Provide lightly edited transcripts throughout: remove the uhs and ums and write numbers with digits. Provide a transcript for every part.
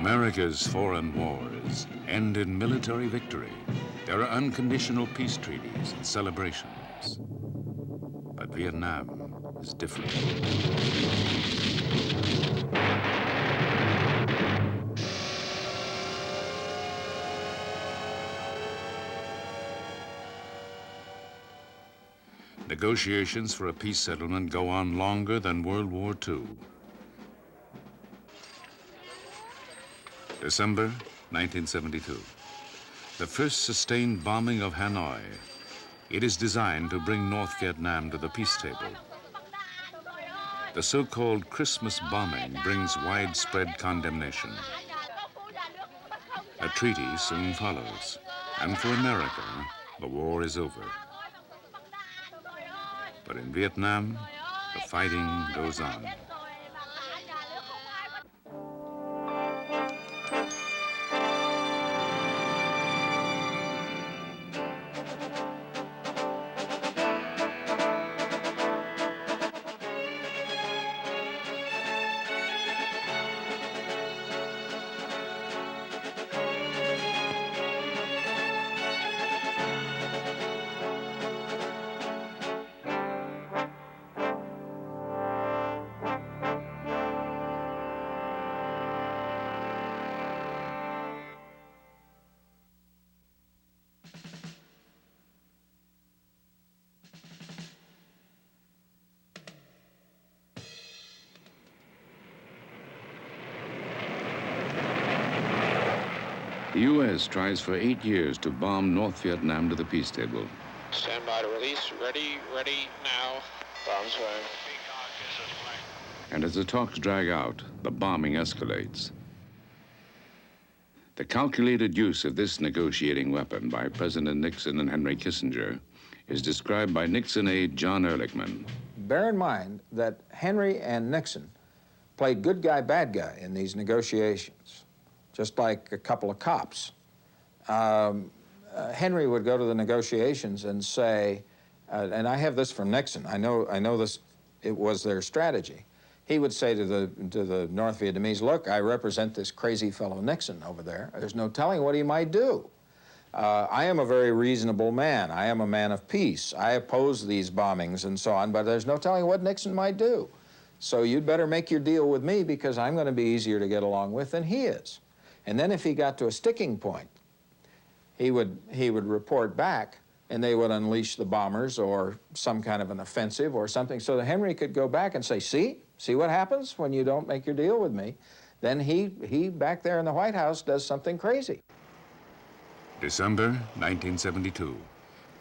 America's foreign wars end in military victory. There are unconditional peace treaties and celebrations. But Vietnam is different. Negotiations for a peace settlement go on longer than World War II. December 1972. The first sustained bombing of Hanoi. It is designed to bring North Vietnam to the peace table. The so-called Christmas bombing brings widespread condemnation. A treaty soon follows, and for America, the war is over. But in Vietnam, the fighting goes on. The U.S. tries for 8 years to bomb North Vietnam to the peace table. Stand by to release. Ready now. Bombs fired. And as the talks drag out, the bombing escalates. The calculated use of this negotiating weapon by President Nixon and Henry Kissinger is described by Nixon aide John Ehrlichman. Bear in mind that Henry and Nixon played good guy, bad guy in these negotiations, just like a couple of cops. Henry would go to the negotiations and say, and I have this from Nixon, I know this, it was their strategy. He would say to the North Vietnamese, look, I represent this crazy fellow Nixon over there. There's no telling what he might do. I am a very reasonable man. I am a man of peace. I oppose these bombings and so on, but there's no telling what Nixon might do. So you'd better make your deal with me because I'm going to be easier to get along with than he is. And then if he got to a sticking point, he would report back and they would unleash the bombers or some kind of an offensive or something so that Henry could go back and say, see what happens when you don't make your deal with me? Then he back there in the White House does something crazy. December 1972.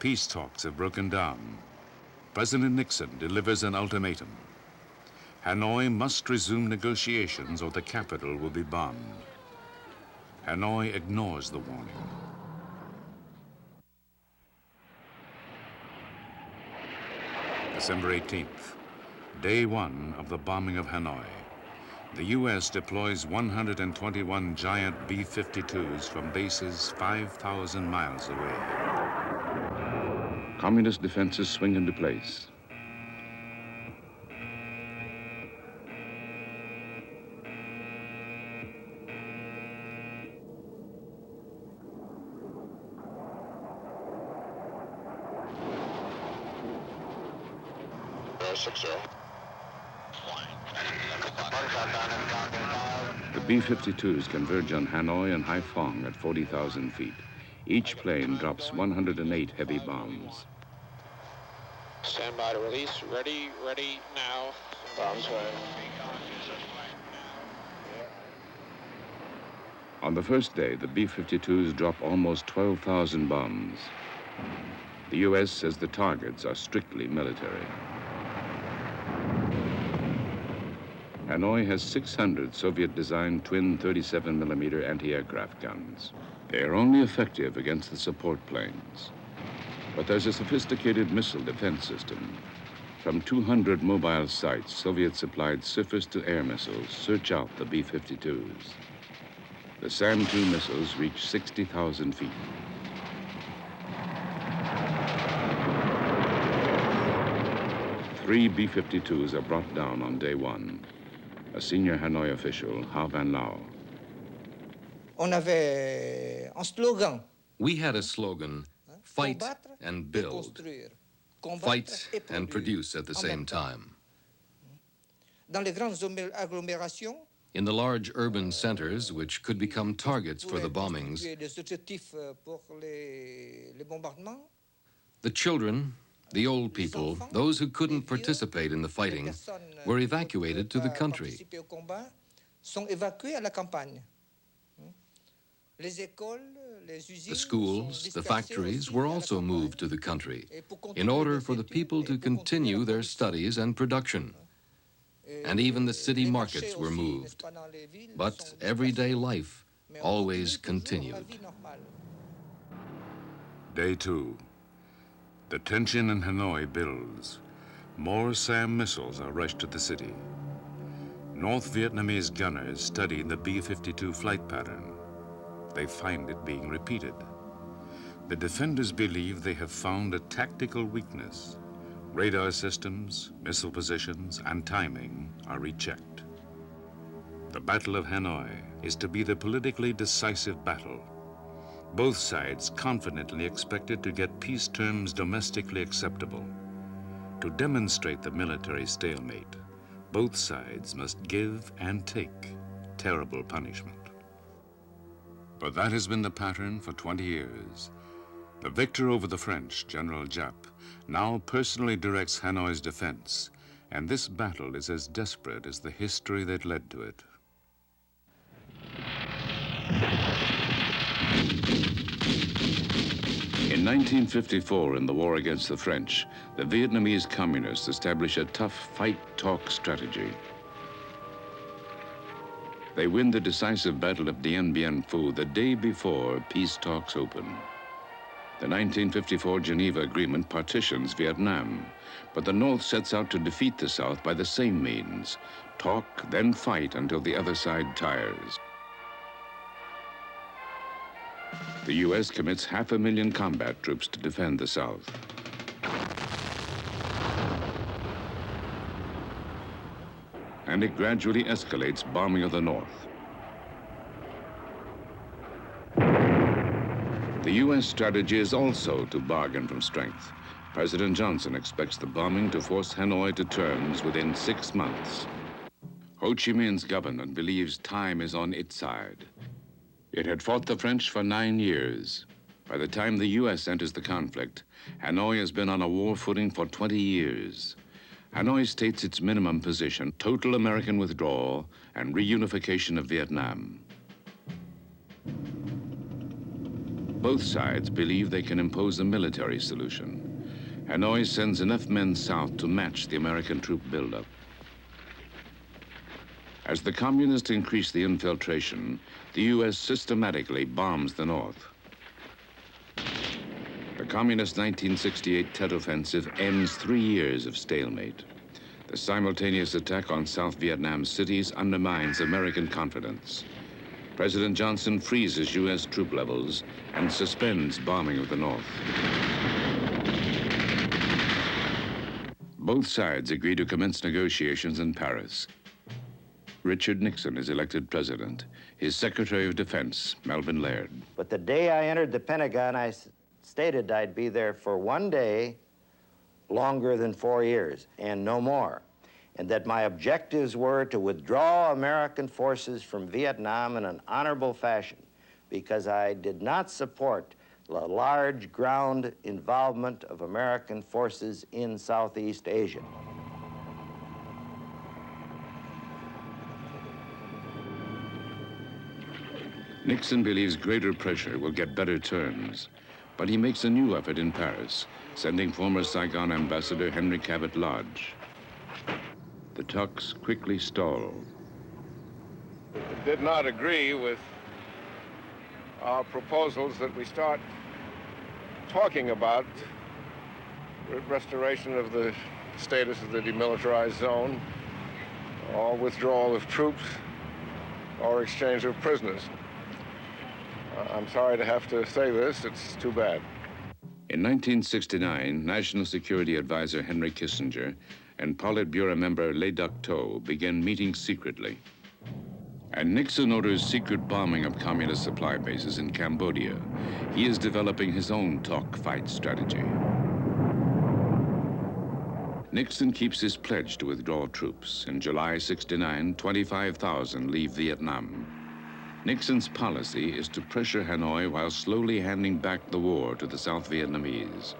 Peace talks have broken down. President Nixon delivers an ultimatum. Hanoi must resume negotiations or the capital will be bombed. Hanoi ignores the warning. December 18th, day one of the bombing of Hanoi. The U.S. deploys 121 giant B-52s from bases 5,000 miles away. Communist defenses swing into place. The B-52s converge on Hanoi and Haiphong at 40,000 feet. Each plane drops 108 heavy bombs. Stand by to release. Ready now. Bombs fired. On the first day, the B-52s drop almost 12,000 bombs. The U.S. says the targets are strictly military. Hanoi has 600 Soviet-designed twin 37mm anti-aircraft guns. They are only effective against the support planes. But there's a sophisticated missile defense system. From 200 mobile sites, Soviet-supplied surface-to-air missiles search out the B-52s. The SAM-2 missiles reach 60,000 feet. Three B-52s are brought down on day one. A senior Hanoi official, Ha Van Lao. On avait un slogan. We had a slogan, fight and build, fight and produce at the same time. Dans les grandes agglomérations, in the large urban centers, which could become targets for the bombings, the children, the old people, those who couldn't participate in the fighting, were evacuated to the country. The schools, the factories were also moved to the country in order for the people to continue their studies and production. And even the city markets were moved. But everyday life always continued. Day 2. The tension in Hanoi builds. More SAM missiles are rushed to the city. North Vietnamese gunners study the B-52 flight pattern. They find it being repeated. The defenders believe they have found a tactical weakness. Radar systems, missile positions, and timing are rechecked. The Battle of Hanoi is to be the politically decisive battle. Both sides confidently expected to get peace terms domestically acceptable. To demonstrate the military stalemate, both sides must give and take terrible punishment. But that has been the pattern for 20 years. The victor over the French, General Giap, now personally directs Hanoi's defense, and this battle is as desperate as the history that led to it. In 1954, in the war against the French, the Vietnamese communists established a tough fight-talk strategy. They win the decisive Battle of Dien Bien Phu the day before peace talks open. The 1954 Geneva Agreement partitions Vietnam, but the North sets out to defeat the South by the same means: talk, then fight until the other side tires. The U.S. commits 500,000 combat troops to defend the South. And it gradually escalates bombing of the North. The U.S. strategy is also to bargain from strength. President Johnson expects the bombing to force Hanoi to terms within 6 months. Ho Chi Minh's government believes time is on its side. It had fought the French for 9 years. By the time the U.S. enters the conflict, Hanoi has been on a war footing for 20 years. Hanoi states its minimum position: total American withdrawal and reunification of Vietnam. Both sides believe they can impose a military solution. Hanoi sends enough men south to match the American troop buildup. As the communists increase the infiltration, the U.S. systematically bombs the North. The communist 1968 Tet Offensive ends 3 years of stalemate. The simultaneous attack on South Vietnam cities undermines American confidence. President Johnson freezes U.S. troop levels and suspends bombing of the North. Both sides agree to commence negotiations in Paris. Richard Nixon is elected president. His Secretary of Defense, Melvin Laird. But the day I entered the Pentagon, I stated I'd be there for 1 day longer than 4 years, and no more. And that my objectives were to withdraw American forces from Vietnam in an honorable fashion, because I did not support the large ground involvement of American forces in Southeast Asia. Nixon believes greater pressure will get better terms, but he makes a new effort in Paris, sending former Saigon Ambassador Henry Cabot Lodge. The talks quickly stall. Did not agree with our proposals that we start talking about restoration of the status of the demilitarized zone, or withdrawal of troops, or exchange of prisoners. I'm sorry to have to say this, it's too bad. In 1969, National Security Advisor Henry Kissinger and Politburo member Le Duc Tho began meeting secretly. And Nixon orders secret bombing of communist supply bases in Cambodia. He is developing his own talk-fight strategy. Nixon keeps his pledge to withdraw troops. In July '69, 25,000 leave Vietnam. Nixon's policy is to pressure Hanoi while slowly handing back the war to the South Vietnamese.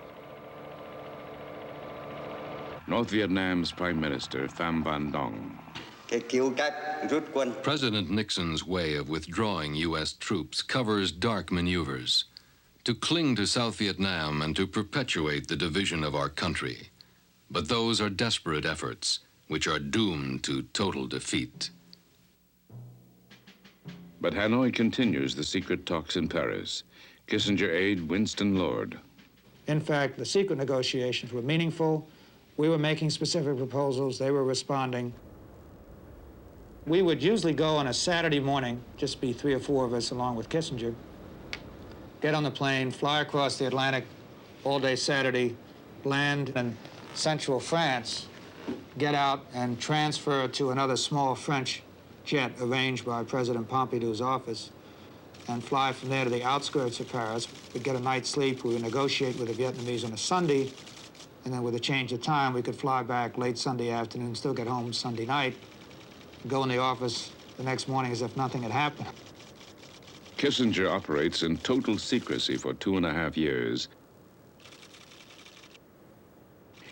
North Vietnam's Prime Minister Pham Van Dong. President Nixon's way of withdrawing U.S. troops covers dark maneuvers to cling to South Vietnam and to perpetuate the division of our country. But those are desperate efforts, which are doomed to total defeat. But Hanoi continues the secret talks in Paris. Kissinger aide Winston Lord. In fact, the secret negotiations were meaningful. We were making specific proposals. They were responding. We would usually go on a Saturday morning, just be 3 or 4 of us along with Kissinger, get on the plane, fly across the Atlantic all day Saturday, land in central France, get out and transfer to another small French jet arranged by President Pompidou's office, and fly from there to the outskirts of Paris. We'd get a night's sleep. We would negotiate with the Vietnamese on a Sunday, and then with a change of time, we could fly back late Sunday afternoon, still get home Sunday night, go in the office the next morning as if nothing had happened. Kissinger operates in total secrecy for 2.5 years.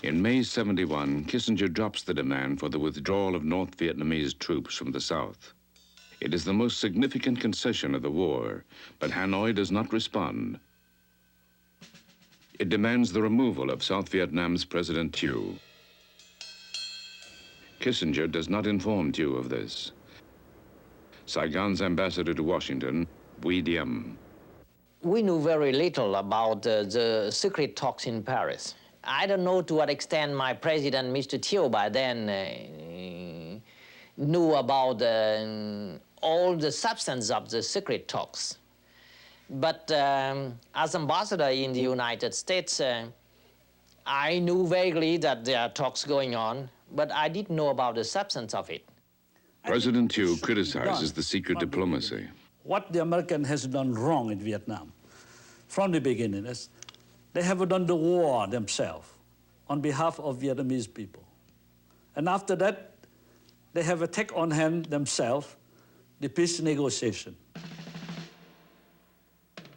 In May '71, Kissinger drops the demand for the withdrawal of North Vietnamese troops from the South. It is the most significant concession of the war, but Hanoi does not respond. It demands the removal of South Vietnam's President Thieu. Kissinger does not inform Thieu of this. Saigon's ambassador to Washington, Bui Diem. We knew very little about the secret talks in Paris. I don't know to what extent my president, Mr. Thieu, by then knew about all the substance of the secret talks. But as ambassador in the United States, I knew vaguely that there are talks going on, but I didn't know about the substance of it. President Thieu criticizes the secret diplomacy. What the American has done wrong in Vietnam from the beginning is they have done the war themselves on behalf of Vietnamese people. And after that, they have taken on hand themselves the peace negotiation.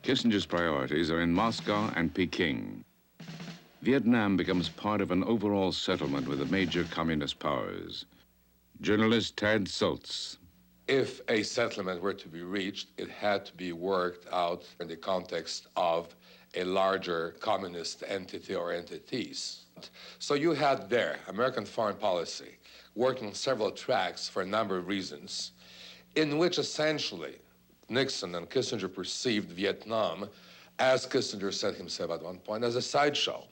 Kissinger's priorities are in Moscow and Peking. Vietnam becomes part of an overall settlement with the major communist powers. Journalist Tad Schultz. If a settlement were to be reached, it had to be worked out in the context of a larger communist entity or entities. So you had there American foreign policy working on several tracks for a number of reasons, in which essentially Nixon and Kissinger perceived Vietnam, as Kissinger said himself at one point, as a sideshow.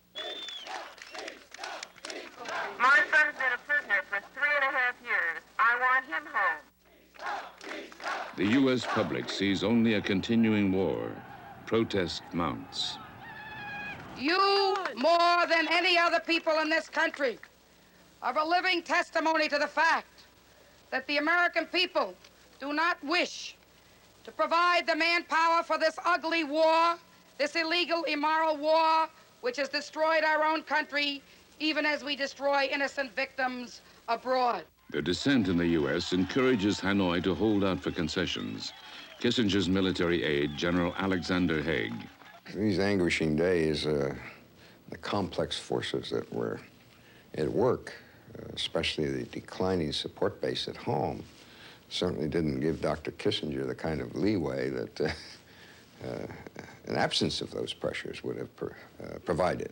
My son's been a prisoner for 3.5 years. I want him home. The U.S. public sees only a continuing war. Protest mounts. You, more than any other people in this country, are a living testimony to the fact that the American people do not wish to provide the manpower for this ugly war, this illegal, immoral war, which has destroyed our own country, even as we destroy innocent victims abroad. The dissent in the U.S. encourages Hanoi to hold out for concessions. Kissinger's military aide, General Alexander Haig. These anguishing days, the complex forces that were at work, especially the declining support base at home, certainly didn't give Dr. Kissinger the kind of leeway that an absence of those pressures would have provided.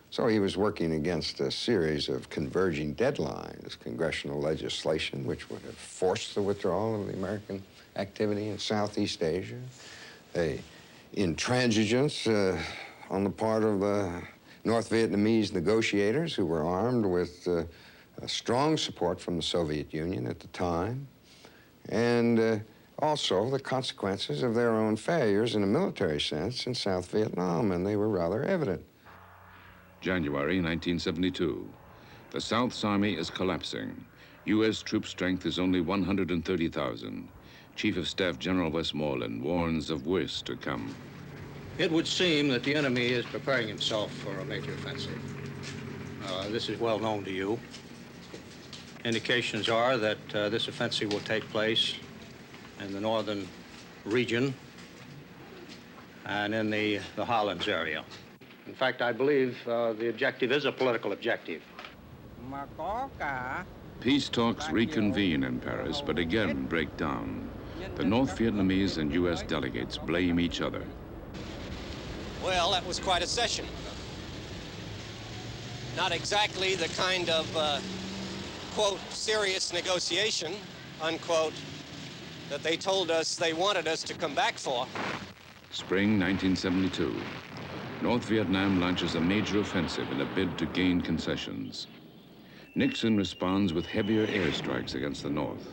So he was working against a series of converging deadlines, congressional legislation, which would have forced the withdrawal of the American activity in Southeast Asia, intransigence on the part of the North Vietnamese negotiators, who were armed with strong support from the Soviet Union at the time, and also the consequences of their own failures in a military sense in South Vietnam, and they were rather evident. January 1972. The South's army is collapsing. U.S. troop strength is only 130,000. Chief of Staff General Westmoreland warns of worse to come. It would seem that the enemy is preparing himself for a major offensive. This is well known to you. Indications are that this offensive will take place in the northern region and in the Highlands area. In fact, I believe the objective is a political objective. Peace talks reconvene in Paris, but again break down. The North Vietnamese and U.S. delegates blame each other. Well, that was quite a session. Not exactly the kind of, quote, serious negotiation, unquote, that they told us they wanted us to come back for. Spring 1972. North Vietnam launches a major offensive in a bid to gain concessions. Nixon responds with heavier airstrikes against the North.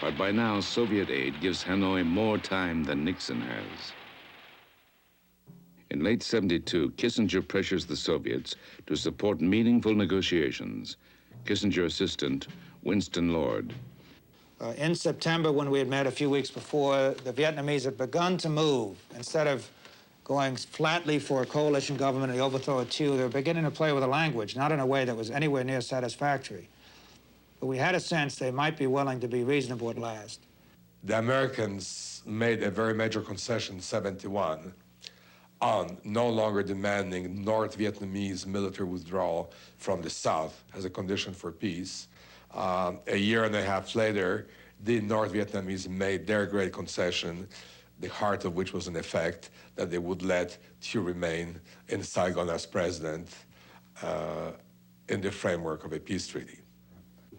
But by now, Soviet aid gives Hanoi more time than Nixon has. In late '72, Kissinger pressures the Soviets to support meaningful negotiations. Kissinger assistant, Winston Lord. In September, when we had met a few weeks before, the Vietnamese had begun to move. Instead of going flatly for a coalition government and the overthrow of Thieu, they were beginning to play with the language, not in a way that was anywhere near satisfactory. But we had a sense they might be willing to be reasonable at last. The Americans made a very major concession in '71 on no longer demanding North Vietnamese military withdrawal from the South as a condition for peace. A year and a half later, the North Vietnamese made their great concession, the heart of which was in effect that they would let Thieu remain in Saigon as president in the framework of a peace treaty.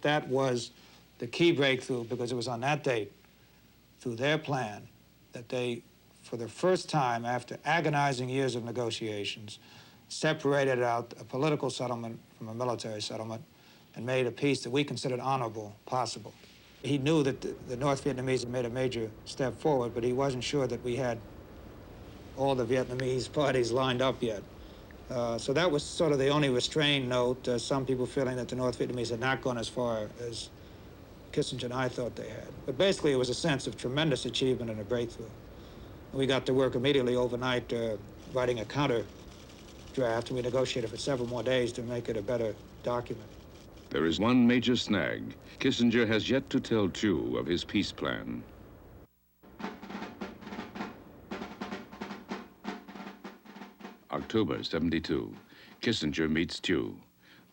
That was the key breakthrough, because it was on that date, through their plan, that they, for the first time after agonizing years of negotiations, separated out a political settlement from a military settlement and made a peace that we considered honorable possible. He knew that the North Vietnamese had made a major step forward, but he wasn't sure that we had all the Vietnamese parties lined up yet. So that was sort of the only restrained note, some people feeling that the North Vietnamese had not gone as far as Kissinger and I thought they had. But basically, it was a sense of tremendous achievement and a breakthrough. We got to work immediately overnight writing a counter draft, and we negotiated for several more days to make it a better document. There is one major snag. Kissinger has yet to tell Thieu of his peace plan. October '72. Kissinger meets Thieu.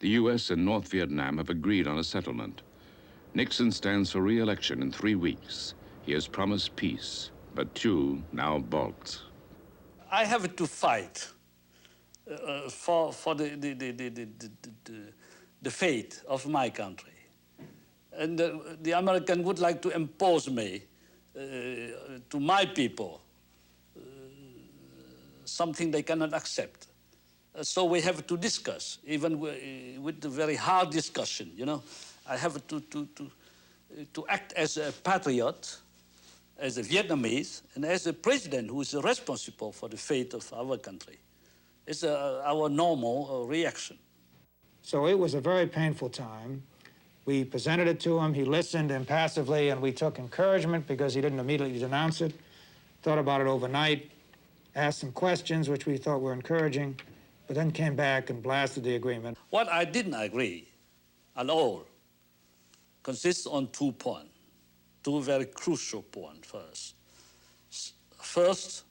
The U.S. and North Vietnam have agreed on a settlement. Nixon stands for re-election in 3 weeks. He has promised peace, but Thieu now balks. I have to fight for the fate of my country. And the American would like to impose me to my people something they cannot accept. So we have to discuss, even with the very hard discussion, you know. I have to act as a patriot, as a Vietnamese, and as a president who is responsible for the fate of our country. It's our normal reaction. So it was a very painful time. We presented it to him, he listened impassively, and we took encouragement because he didn't immediately denounce it, thought about it overnight, asked some questions which we thought were encouraging, but then came back and blasted the agreement. What I didn't agree at all consists on 2 points, 2 very crucial points first. First,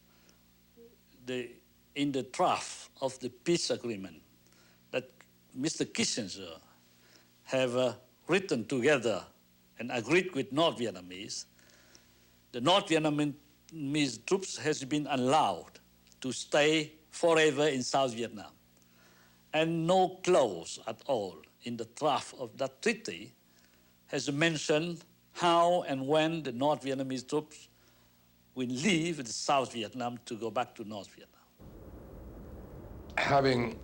in the draft of the peace agreement that Mr. Kissinger have written together and agreed with North Vietnamese, the North Vietnamese troops has been allowed to stay forever in South Vietnam. And no clause at all in the draft of that treaty has mentioned how and when the North Vietnamese troops will leave the South Vietnam to go back to North Vietnam. Having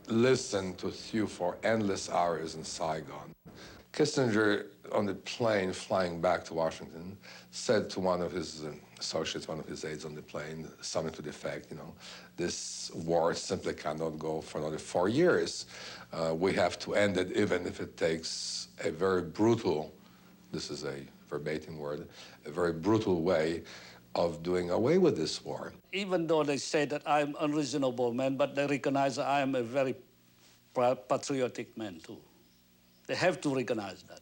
listened to Thieu for endless hours in Saigon, Kissinger, on the plane flying back to Washington, said to one of his associates, one of his aides on the plane, something to the effect, this war simply cannot go for another 4 years. We have to end it, even if it takes a very brutal, this is a verbatim word, a very brutal way of doing away with this war. Even though they say that I'm an unreasonable man, but they recognize that I am a very patriotic man too. They have to recognize that.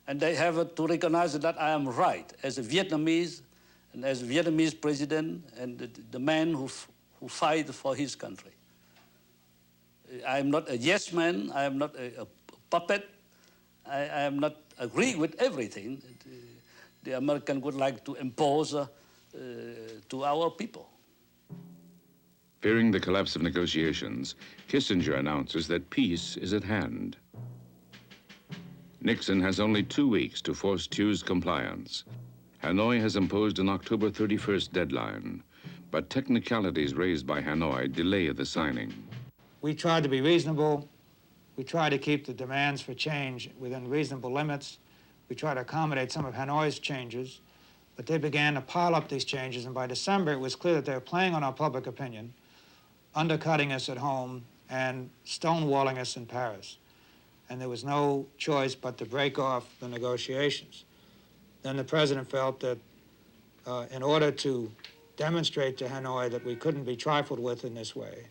And they have to recognize that I am right as a Vietnamese and as a Vietnamese president and the man who fight for his country. I am not a yes man, I am not a puppet, I am not agree with everything the American would like to impose to our people. Fearing the collapse of negotiations, Kissinger announces that peace is at hand. Nixon has only 2 weeks to force Thieus compliance. Hanoi has imposed an October 31st deadline, but technicalities raised by Hanoi delay the signing. We tried to be reasonable. We tried to keep the demands for change within reasonable limits. We tried to accommodate some of Hanoi's changes, but they began to pile up these changes, and by December it was clear that they were playing on our public opinion, undercutting us at home, and stonewalling us in Paris. And there was no choice but to break off the negotiations. Then the president felt that in order to demonstrate to Hanoi that we couldn't be trifled with in this way,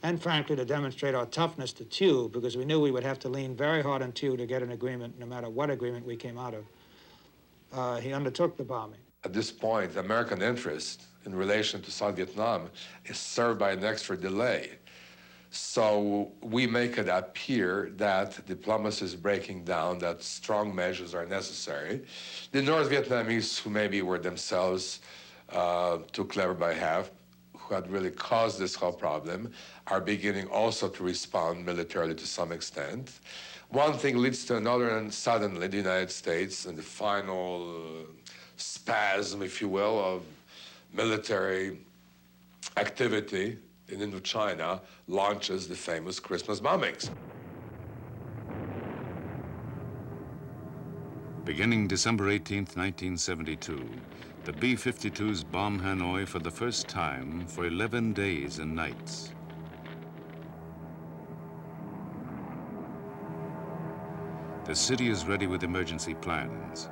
and frankly to demonstrate our toughness to Thieu, because we knew we would have to lean very hard on Thieu to get an agreement, no matter what agreement we came out of, he undertook the bombing. At this point, American interest in relation to South Vietnam is served by an extra delay. So we make it appear that diplomacy is breaking down, that strong measures are necessary. The North Vietnamese, who maybe were themselves too clever by half, who had really caused this whole problem, are beginning also to respond militarily to some extent. One thing leads to another, and suddenly the United States, in the final spasm, if you will, of military activity in Indochina, launches the famous Christmas bombings. Beginning December 18th, 1972, the B-52s bomb Hanoi for the first time for 11 days and nights. The city is ready with emergency plans.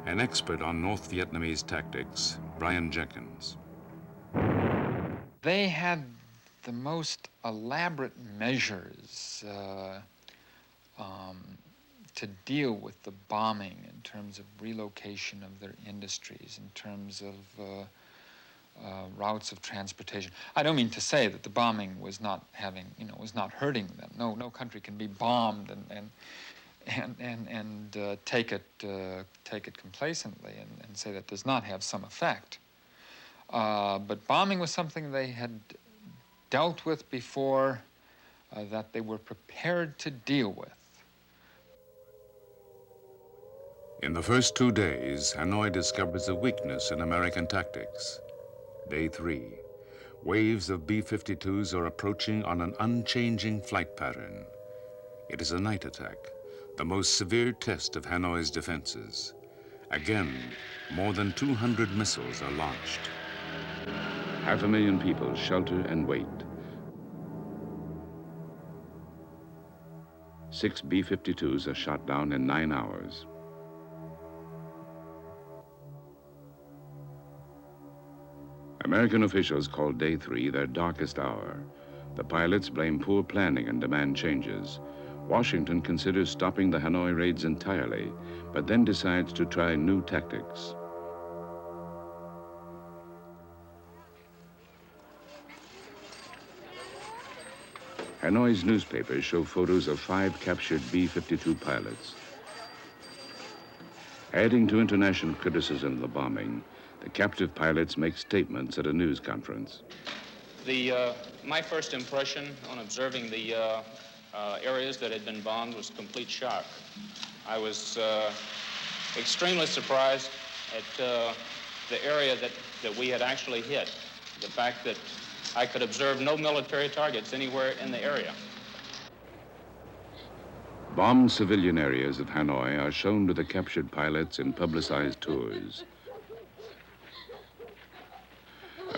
An expert on North Vietnamese tactics, Brian Jenkins. They had the most elaborate measures to deal with the bombing in terms of relocation of their industries, in terms of routes of transportation. I don't mean to say that the bombing was not having, was not hurting them. No country can be bombed and take it complacently and say that does not have some effect. But bombing was something they had dealt with before, that they were prepared to deal with. In the first 2 days, Hanoi discovers a weakness in American tactics. Day 3, waves of B-52s are approaching on an unchanging flight pattern. It is a night attack, the most severe test of Hanoi's defenses. Again, more than 200 missiles are launched. 500,000 people shelter and wait. 6 B-52s are shot down in 9 hours. American officials call Day 3 their darkest hour. The pilots blame poor planning and demand changes. Washington considers stopping the Hanoi raids entirely, but then decides to try new tactics. Hanoi's newspapers show photos of 5 captured B-52 pilots. Adding to international criticism of the bombing, the captive pilots make statements at a news conference. My first impression on observing the areas that had been bombed was complete shock. I was extremely surprised at the area that we had actually hit. The fact that I could observe no military targets anywhere in the area. Bombed civilian areas of Hanoi are shown to the captured pilots in publicized tours.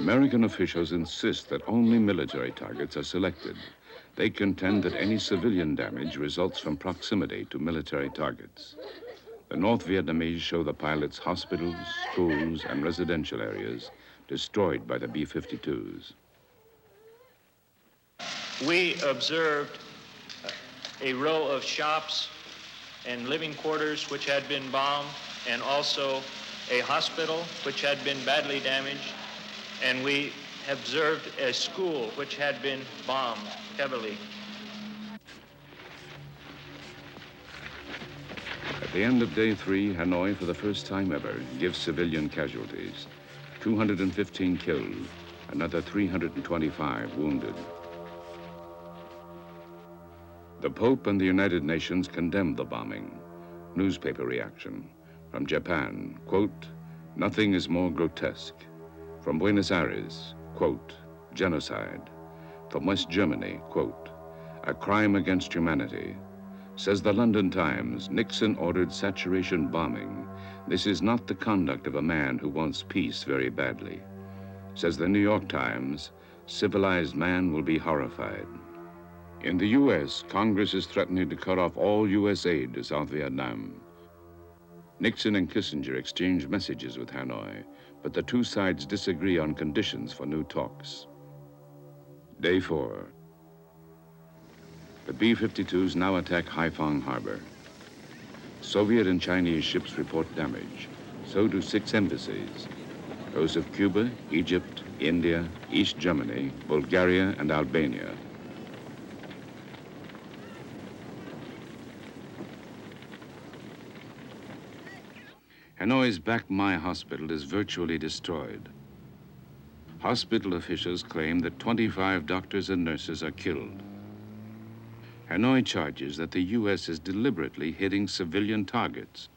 American officials insist that only military targets are selected. They contend that any civilian damage results from proximity to military targets. The North Vietnamese show the pilots hospitals, schools, and residential areas destroyed by the B-52s. We observed a row of shops and living quarters which had been bombed, and also a hospital which had been badly damaged, and we observed a school which had been bombed heavily. At the end of day 3, Hanoi, for the first time ever, gives civilian casualties. 215 killed, another 325 wounded. The Pope and the United Nations condemned the bombing. Newspaper reaction. From Japan, quote, "Nothing is more grotesque." From Buenos Aires, quote, "Genocide." From West Germany, quote, "A crime against humanity." Says the London Times, Nixon ordered saturation bombing. This is not the conduct of a man who wants peace very badly. Says the New York Times, civilized man will be horrified. In the U.S., Congress is threatening to cut off all U.S. aid to South Vietnam. Nixon and Kissinger exchanged messages with Hanoi, but the two sides disagree on conditions for new talks. Day 4. The B-52s now attack Haiphong Harbor. Soviet and Chinese ships report damage. So do 6 embassies. Those of Cuba, Egypt, India, East Germany, Bulgaria, and Albania. Hanoi's Bac Mai Hospital is virtually destroyed. Hospital officials claim that 25 doctors and nurses are killed. Hanoi charges that the U.S. is deliberately hitting civilian targets.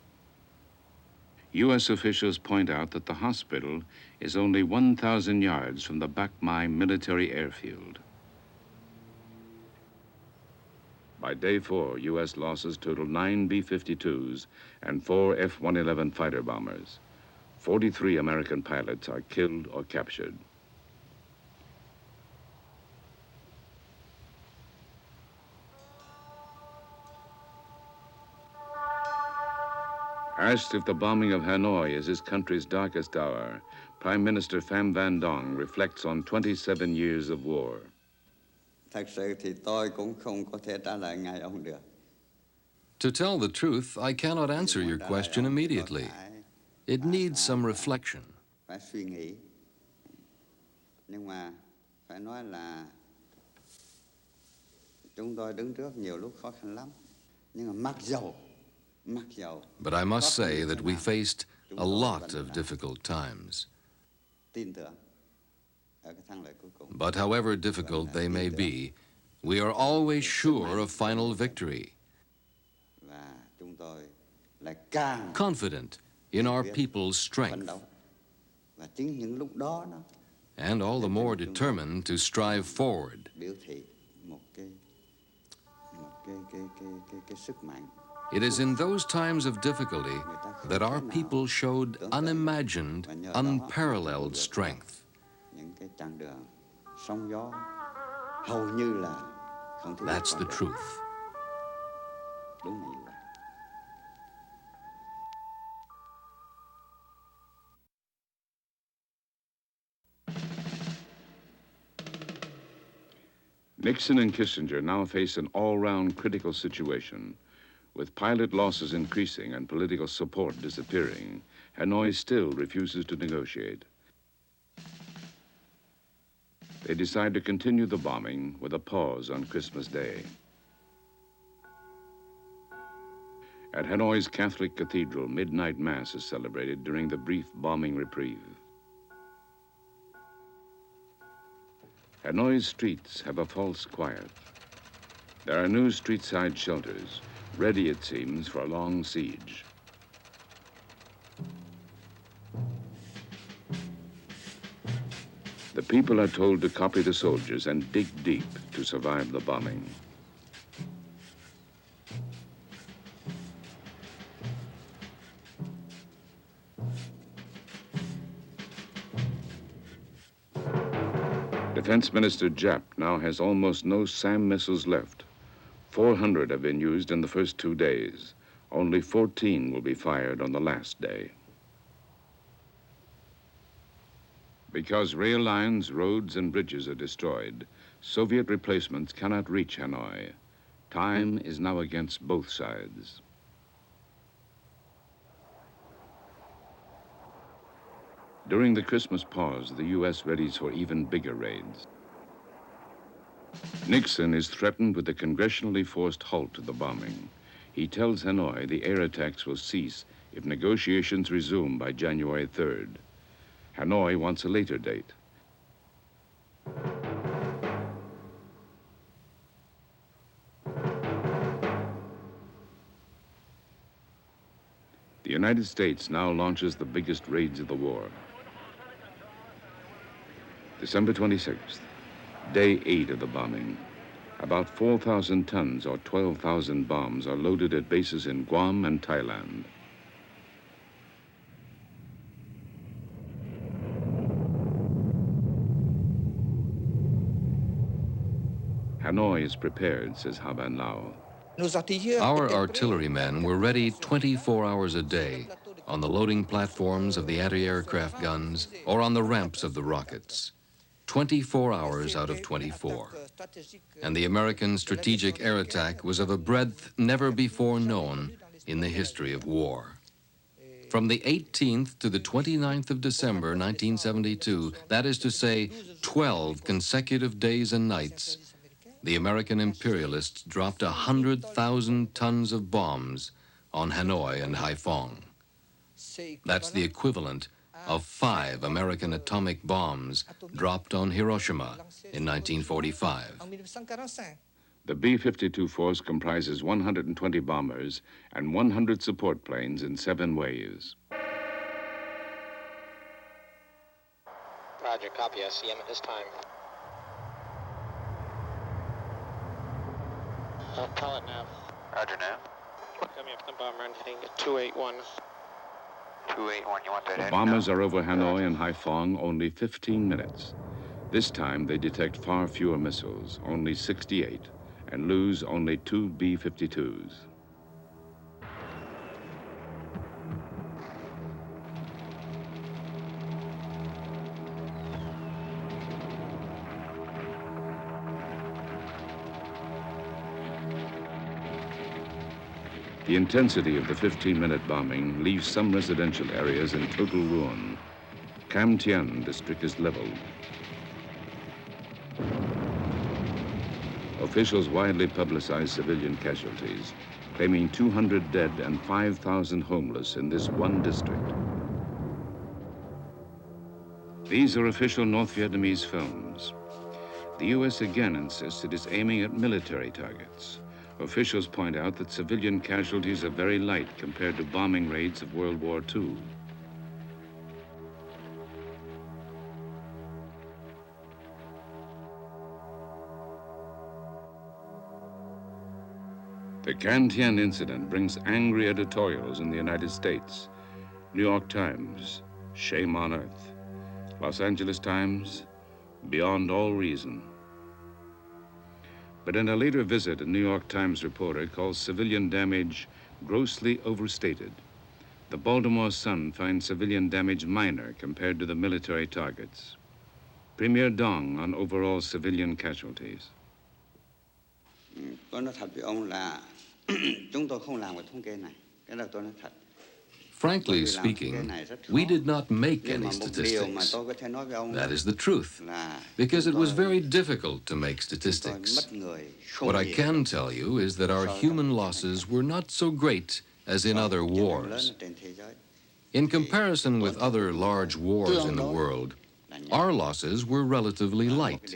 U.S. officials point out that the hospital is only 1,000 yards from the Bac Mai military airfield. By day 4, U.S. losses total 9 B-52s and 4 F-111 fighter bombers. 43 American pilots are killed or captured. Asked if the bombing of Hanoi is his country's darkest hour, Prime Minister Pham Van Dong reflects on 27 years of war. To tell the truth, I cannot answer your question immediately. It needs some reflection. But I must say that we faced a lot of difficult times. But however difficult they may be, we are always sure of final victory. Confident in our people's strength. And all the more determined to strive forward. It is in those times of difficulty that our people showed unimagined, unparalleled strength. That's the truth. Nixon and Kissinger now face an all-round critical situation. With pilot losses increasing and political support disappearing, Hanoi still refuses to negotiate. They decide to continue the bombing with a pause on Christmas Day. At Hanoi's Catholic Cathedral, midnight mass is celebrated during the brief bombing reprieve. Hanoi's streets have a false quiet. There are new street-side shelters, ready, it seems, for a long siege. The people are told to copy the soldiers and dig deep to survive the bombing. Defense Minister Giap now has almost no SAM missiles left. 400 have been used in the first 2 days. Only 14 will be fired on the last day. Because rail lines, roads, and bridges are destroyed, Soviet replacements cannot reach Hanoi. Time is now against both sides. During the Christmas pause, the U.S. readies for even bigger raids. Nixon is threatened with a congressionally forced halt to the bombing. He tells Hanoi the air attacks will cease if negotiations resume by January 3rd. Hanoi wants a later date. The United States now launches the biggest raids of the war. December 26th, day 8 of the bombing. About 4,000 tons or 12,000 bombs are loaded at bases in Guam and Thailand. Hanoi is prepared, says Haban Lao. Our artillerymen were ready 24 hours a day on the loading platforms of the anti-aircraft guns or on the ramps of the rockets. 24 hours out of 24. And the American strategic air attack was of a breadth never before known in the history of war. From the 18th to the 29th of December, 1972, that is to say, 12 consecutive days and nights, the American imperialists dropped 100,000 tons of bombs on Hanoi and Haiphong. That's the equivalent of 5 American atomic bombs dropped on Hiroshima in 1945. The B-52 force comprises 120 bombers and 100 support planes in 7 waves. Roger, copy. I see him at this time. Call it nav. Roger, nav. Coming up the bomber and heading to 281. 281, you want that The heading bombers now? are over Hanoi and Haiphong only 15 minutes. This time they detect far fewer missiles, only 68, and lose only 2 B-52s. The intensity of the 15-minute bombing leaves some residential areas in total ruin. Cam Tien district is leveled. Officials widely publicize civilian casualties, claiming 200 dead and 5,000 homeless in this one district. These are official North Vietnamese films. The U.S. again insists it is aiming at military targets. Officials point out that civilian casualties are very light compared to bombing raids of World War II. The Can Tien incident brings angry editorials in the United States. New York Times, shame on earth. Los Angeles Times, beyond all reason. But in a later visit, a New York Times reporter calls civilian damage grossly overstated. The Baltimore Sun finds civilian damage minor compared to the military targets. Premier Dong on overall civilian casualties. Tôi nói thật với ông là chúng tôi không làm cái thống kê này. Cái đó tôi nói thật. Frankly speaking, we did not make any statistics. That is the truth, because it was very difficult to make statistics. What I can tell you is that our human losses were not so great as in other wars. In comparison with other large wars in the world, our losses were relatively light.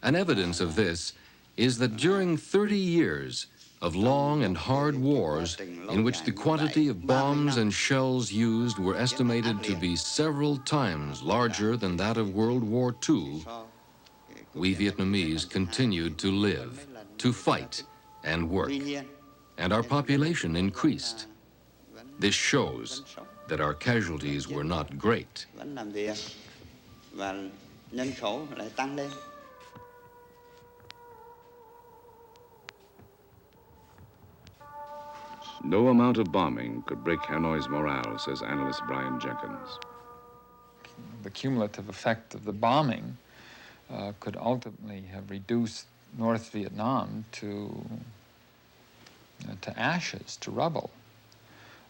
An evidence of this is that during 30 years of long and hard wars in which the quantity of bombs and shells used were estimated to be several times larger than that of World War II, we Vietnamese continued to live, to fight and work, and our population increased. This shows that our casualties were not great. nhân khẩu lại tăng lên. No amount of bombing could break Hanoi's morale, says analyst Brian Jenkins. The cumulative effect of the bombing could ultimately have reduced North Vietnam to ashes, to rubble.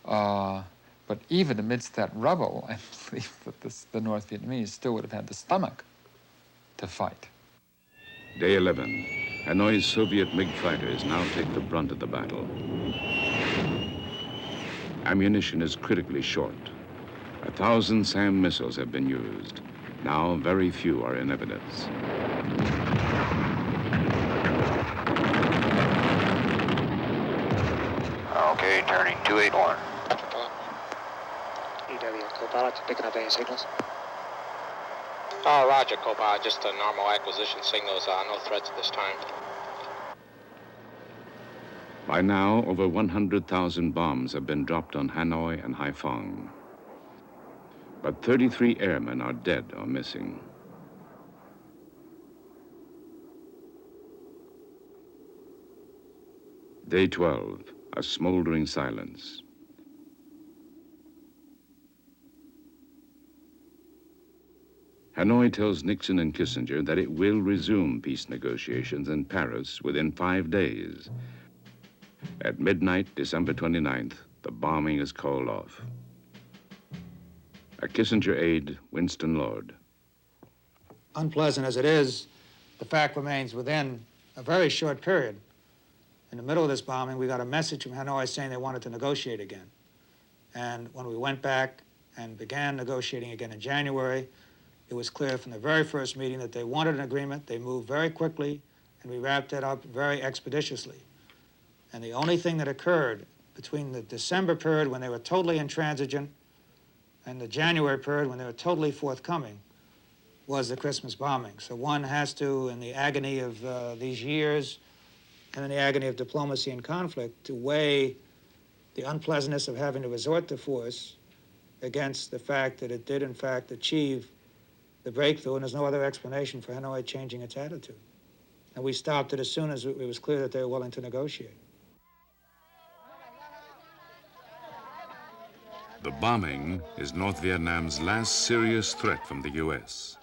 But even amidst that rubble, I believe that the North Vietnamese still would have had the stomach to fight. Day 11. Hanoi's Soviet MiG fighters now take the brunt of the battle. Ammunition is critically short. 1,000 SAM missiles have been used. Now very few are in evidence. Okay, turning 281. EW, co-pilot, picking up any signals? Oh, roger, co-pilot. Just a normal acquisition signals. No threats at this time. By now, over 100,000 bombs have been dropped on Hanoi and Haiphong. But 33 airmen are dead or missing. Day 12, a smoldering silence. Hanoi tells Nixon and Kissinger that it will resume peace negotiations in Paris within 5 days. At midnight, December 29th, the bombing is called off. A Kissinger aide, Winston Lord. Unpleasant as it is, the fact remains within a very short period. In the middle of this bombing, we got a message from Hanoi saying they wanted to negotiate again. And when we went back and began negotiating again in January, it was clear from the very first meeting that they wanted an agreement. They moved very quickly, and we wrapped it up very expeditiously. And the only thing that occurred between the December period when they were totally intransigent and the January period when they were totally forthcoming was the Christmas bombing. So one has to, in the agony of these years and in the agony of diplomacy and conflict, to weigh the unpleasantness of having to resort to force against the fact that it did, in fact, achieve the breakthrough, and there's no other explanation for Hanoi changing its attitude. And we stopped it as soon as it was clear that they were willing to negotiate. The bombing is North Vietnam's last serious threat from the U.S.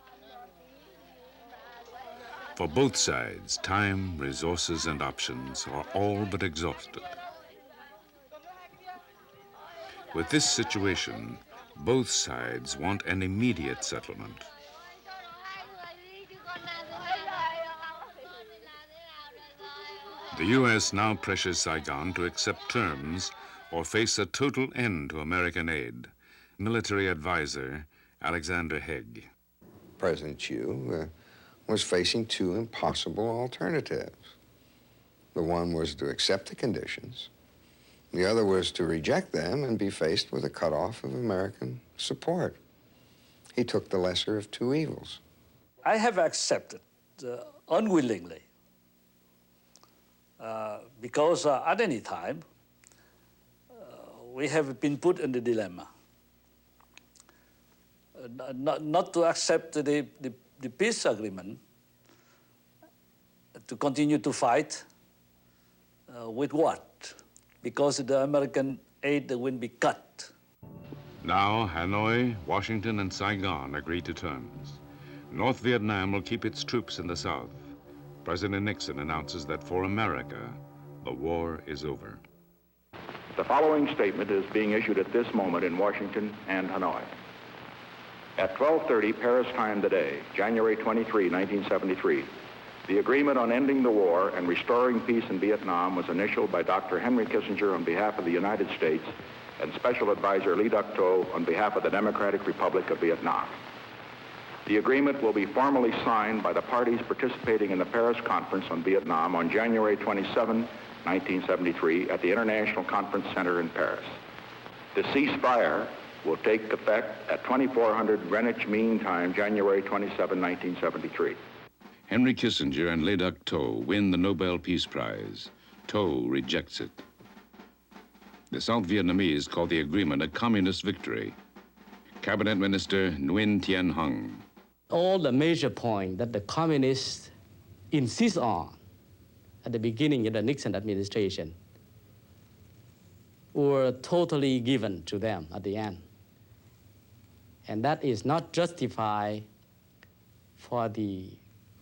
For both sides, time, resources, and options are all but exhausted. With this situation, both sides want an immediate settlement. The U.S. now pressures Saigon to accept terms or face a total end to American aid. Military advisor Alexander Haig. President Chiu was facing two impossible alternatives. The one was to accept the conditions. The other was to reject them and be faced with a cutoff of American support. He took the lesser of two evils. I have accepted unwillingly because at any time, we have been put in the dilemma not to accept the peace agreement, to continue to fight with what? Because the American aid will be cut. Now, Hanoi, Washington, and Saigon agree to terms. North Vietnam will keep its troops in the south. President Nixon announces that for America, the war is over. The following statement is being issued at this moment in Washington and Hanoi. At 12:30 Paris time today, January 23, 1973, the agreement on ending the war and restoring peace in Vietnam was initialed by Dr. Henry Kissinger on behalf of the United States and Special Advisor Lee Duc-Tho on behalf of the Democratic Republic of Vietnam. The agreement will be formally signed by the parties participating in the Paris Conference on Vietnam on January 27, 1973, at the International Conference Center in Paris. The ceasefire will take effect at 2400 Greenwich Mean Time, January 27, 1973. Henry Kissinger and Lee Duc-Tho win the Nobel Peace Prize. Tho rejects it. The South Vietnamese call the agreement a communist victory. Cabinet Minister Nguyen Thien Hung. All the major points that the communists insist on at the beginning of the Nixon administration were totally given to them at the end. And that is not justified for the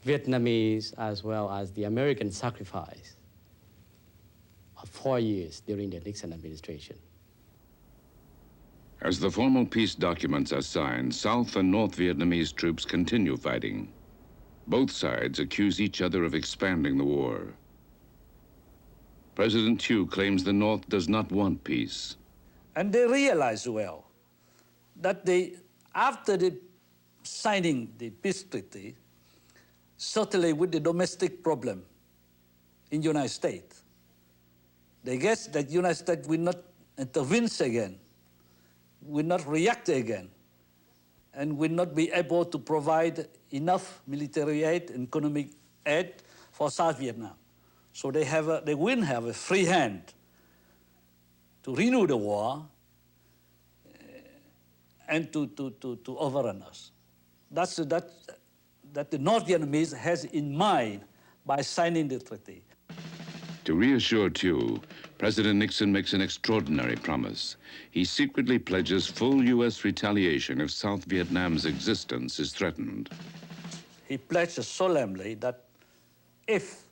Vietnamese as well as the American sacrifice of 4 years during the Nixon administration. As the formal peace documents are signed, South and North Vietnamese troops continue fighting. Both sides accuse each other of expanding the war. President Thieu claims the North does not want peace. And they realize well that after the signing the peace treaty, certainly with the domestic problem in the United States, they guess that the United States will not intervene again, will not react again, and will not be able to provide enough military aid and economic aid for South Vietnam. So they will have a free hand to renew the war and to overrun us. That's that the North Vietnamese has in mind by signing the treaty. To reassure Thieu, President Nixon makes an extraordinary promise. He secretly pledges full U.S. retaliation if South Vietnam's existence is threatened. He pledges solemnly that if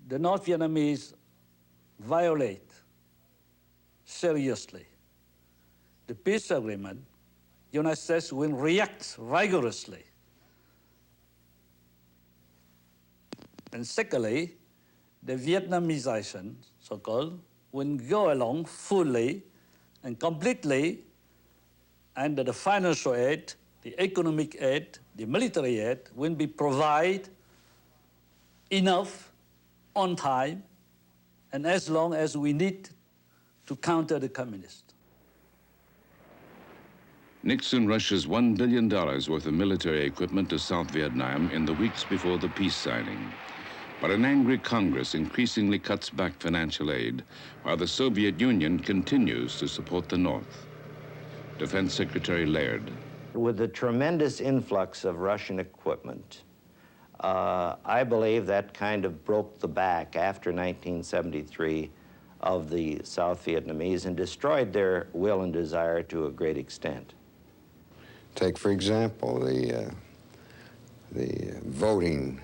the North Vietnamese violate seriously the peace agreement, the United States will react rigorously. And secondly, the Vietnamization, so-called, will go along fully and completely under the financial aid, the economic aid, the military aid will be provided enough on time and as long as we need to counter the communists. Nixon rushes $1 billion worth of military equipment to South Vietnam in the weeks before the peace signing. But an angry Congress increasingly cuts back financial aid, while the Soviet Union continues to support the North. Defense Secretary Laird. With the tremendous influx of Russian equipment, I believe that kind of broke the back after 1973 of the South Vietnamese and destroyed their will and desire to a great extent. Take, for example, the voting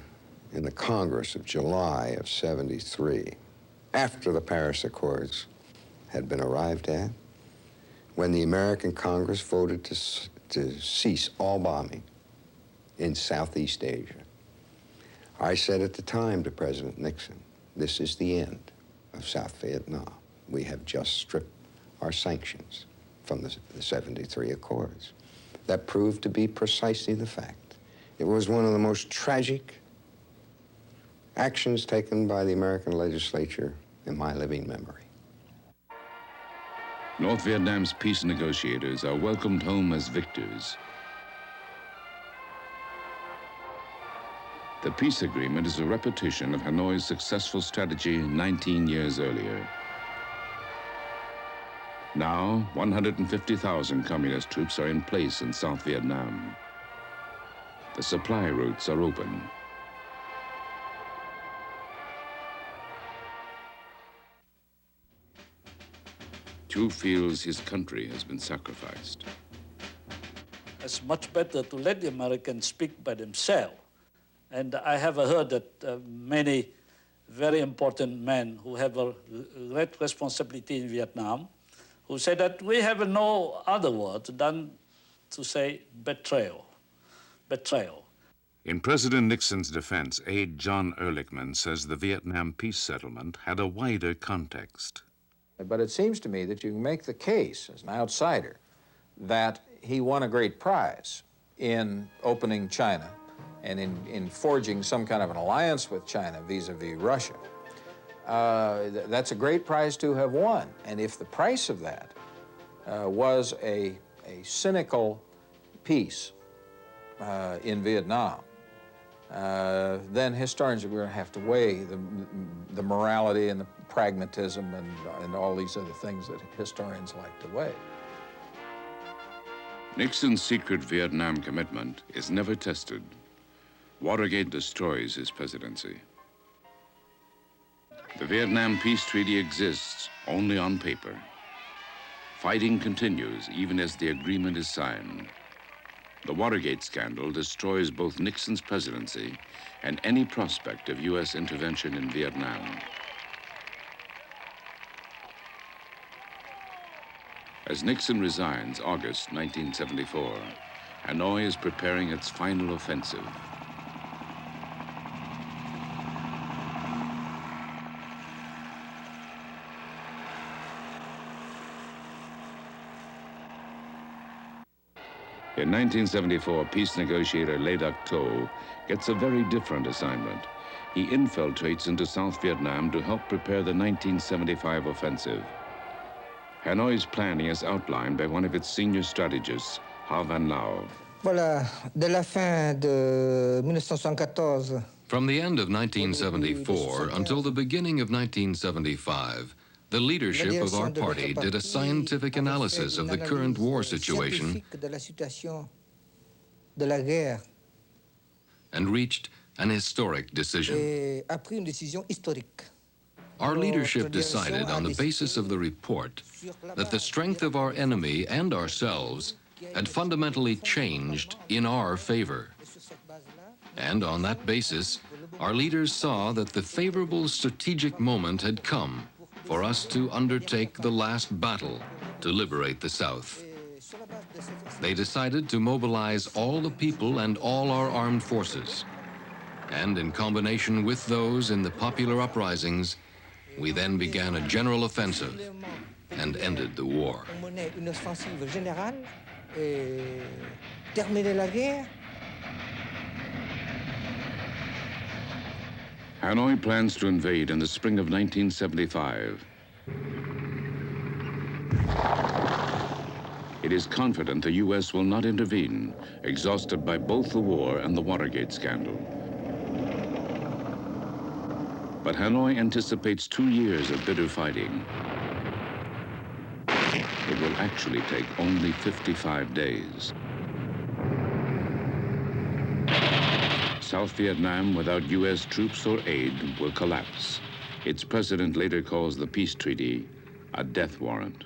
in the Congress of July of '73, after the Paris Accords had been arrived at, when the American Congress voted to cease all bombing in Southeast Asia. I said at the time to President Nixon, this is the end of South Vietnam. We have just stripped our sanctions from the '73 Accords. That proved to be precisely the fact. It was one of the most tragic actions taken by the American legislature in my living memory. North Vietnam's peace negotiators are welcomed home as victors. The peace agreement is a repetition of Hanoi's successful strategy 19 years earlier. Now, 150,000 communist troops are in place in South Vietnam. The supply routes are open. Thieu feels his country has been sacrificed. It's much better to let the Americans speak by themselves. And I have heard that many very important men who have a great responsibility in Vietnam, who say that we have no other word than to say betrayal. Betrayal. In President Nixon's defense, aide John Ehrlichman says the Vietnam peace settlement had a wider context. But it seems to me that you can make the case, as an outsider, that he won a great prize in opening China and in forging some kind of an alliance with China vis-a-vis Russia. That's a great prize to have won. And if the price of that was a cynical peace in Vietnam, then historians are going to have to weigh the morality and the pragmatism and all these other things that historians like to weigh. Nixon's secret Vietnam commitment is never tested. Watergate destroys his presidency. The Vietnam Peace Treaty exists only on paper. Fighting continues even as the agreement is signed. The Watergate scandal destroys both Nixon's presidency and any prospect of U.S. intervention in Vietnam. As Nixon resigns, August 1974, Hanoi is preparing its final offensive. In 1974, peace negotiator Le Duc Tho gets a very different assignment. He infiltrates into South Vietnam to help prepare the 1975 offensive. Hanoi's planning is outlined by one of its senior strategists, Ha Van Lao. Voilà, de la fin de 1974. From the end of 1974 until the beginning of 1975, the leadership of our party did a scientific analysis of the current war situation and reached an historic decision. Our leadership decided on the basis of the report that the strength of our enemy and ourselves had fundamentally changed in our favor. And on that basis, our leaders saw that the favorable strategic moment had come for us to undertake the last battle to liberate the South. They decided to mobilize all the people and all our armed forces. And in combination with those in the popular uprisings, we then began a general offensive and ended the war. Hanoi plans to invade in the spring of 1975. It is confident the U.S. will not intervene, exhausted by both the war and the Watergate scandal. But Hanoi anticipates 2 years of bitter fighting. It will actually take only 55 days. South Vietnam, without U.S. troops or aid, will collapse. Its president later calls the peace treaty a death warrant.